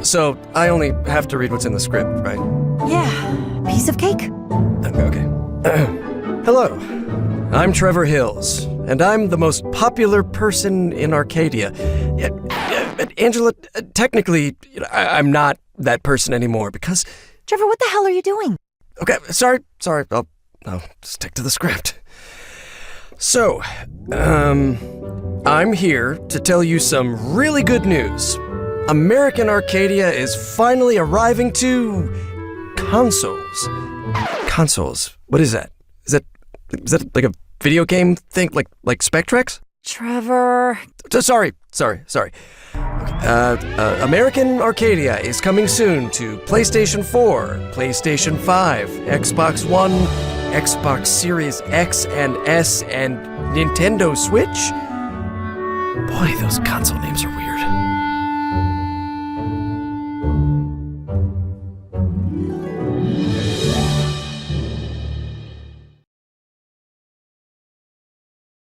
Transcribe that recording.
So I only have to read what's in the script, right? Yeah, piece of cake. Okay. Hello, I'm Trevor Hills, and I'm the most popular person in Arcadia. Angela, technically, I'm not that person anymore because... Trevor, what the hell are you doing? Okay, sorry. I'll stick to the script. So, I'm here to tell you some really good news. American Arcadia is finally arriving to consoles. Consoles? What is that? Is that like a video game thing, like Spectrex? Trevor. Sorry. American Arcadia is coming soon to PlayStation 4, PlayStation 5, Xbox One, Xbox Series X and S, and Nintendo Switch. Boy, those console names are weird.